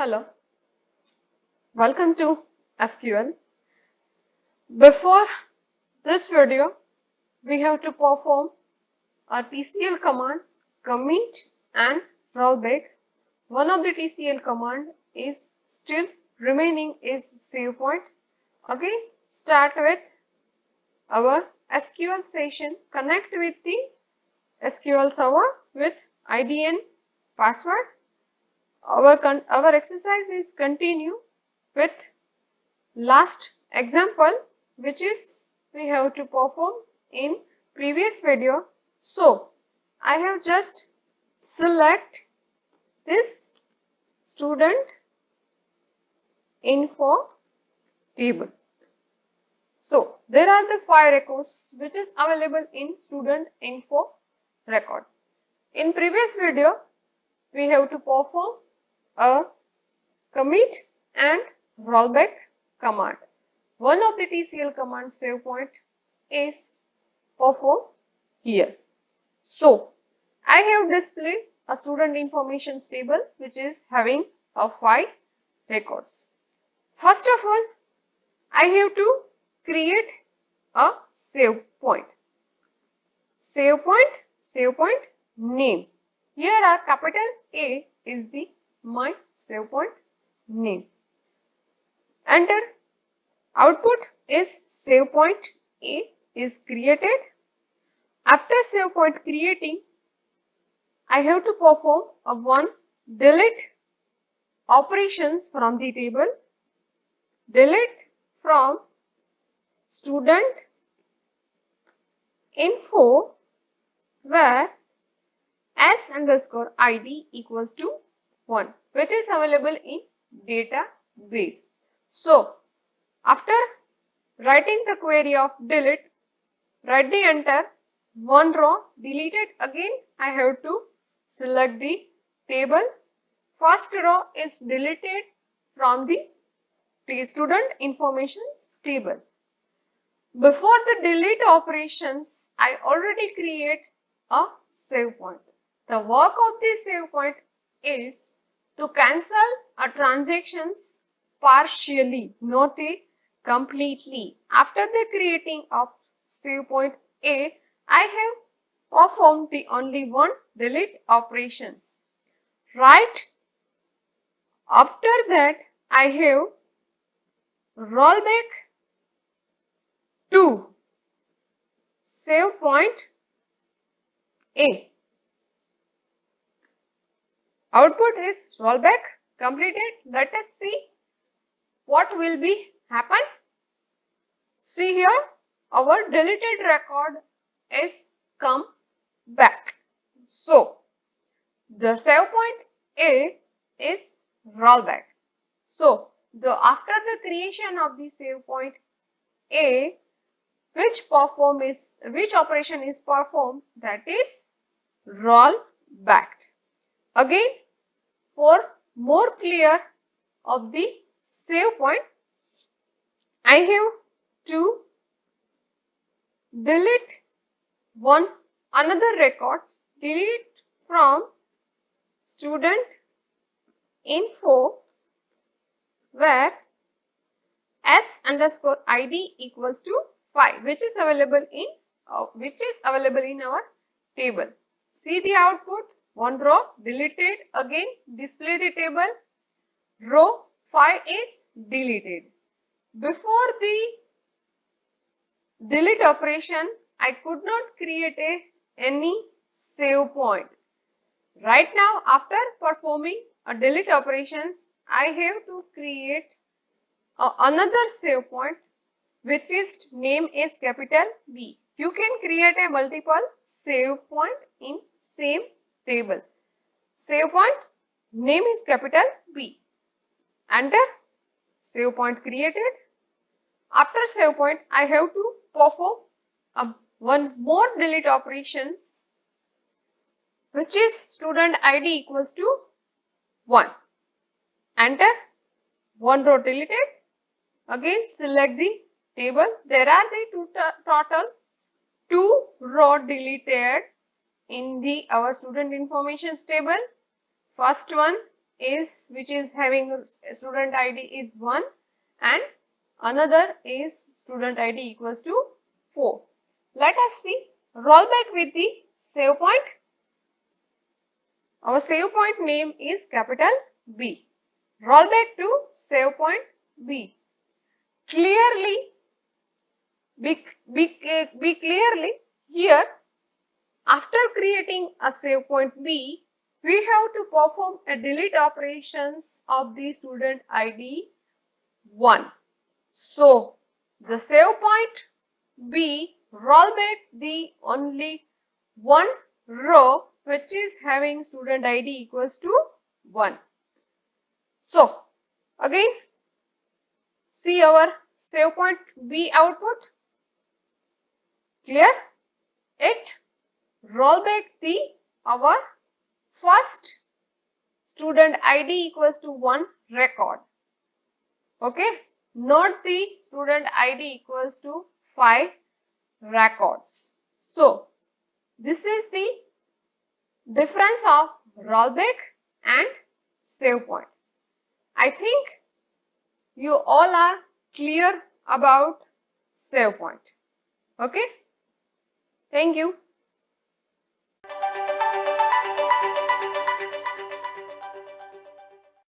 Hello, welcome to SQL. Before this video, we have to perform a TCL command, commit and rollback. One of the TCL command is still remaining is save point. Okay, start with our SQL session. Connect with the SQL server with ID and password. Our exercise is continue with last example, which is we have to perform in previous video. So I have just select this student info table. So there are the 5 records which is available in student info record. In previous video we have to perform a commit and rollback command. One of the TCL command save point is performed here. So I have displayed a student information table which is having a 5 records. First of all, I have to create a save point. Save point name. Here our capital A is the my save point name. Enter. Output is save point A is created. After save point creating, I have to perform a one delete operations from the table. Delete from student info where s underscore id equals to 1, which is available in database. So after writing the query of delete, write the enter, one row deleted. Again I have to select the table. First row is deleted from the student information table. Before the delete operations, I already create a save point. The work of this save point is to cancel a transactions partially, not a completely. After the creating of save point A, I have performed the only one delete operations. Right after that, I have rollback to save point A. Output is rollback completed. Let us see what will be happen. See here, our deleted record is come back. So the save point A is rollback. So after the creation of the save point A, which operation is performed, that is roll back. Again, for more clear of the save point, I have to delete another records. Delete from student info where s underscore id equals to 5, which is available in our table. See the output. One row deleted. Again display the table. Row 5 is deleted. Before the delete operation, I could not create any save point. Right now, after performing a delete operations, I have to create another save point, which is name is capital B. You can create a multiple save point in same table. Save points name is capital B. Enter. Save point created. After save point, I have to perform one more delete operations, which is student id equals to 1. Enter. One row deleted. Again select the table. There are the total 2 row deleted in our student information table. First one is which is having student ID is 1 and another is student ID equals to 4. Let us see. Roll back with the save point. Our save point name is capital B. Roll back to save point B. Clearly, be clearly here. After creating a save point B, we have to perform a delete operations of the student ID 1. So, the save point B roll back the only one row which is having student ID equals to 1. So, again, see our save point B output. Clear? It roll back the our first student ID equals to 1 record. Okay, not the student ID equals to 5 records. So, this is the difference of rollback and save point. I think you all are clear about save point. Okay, thank you.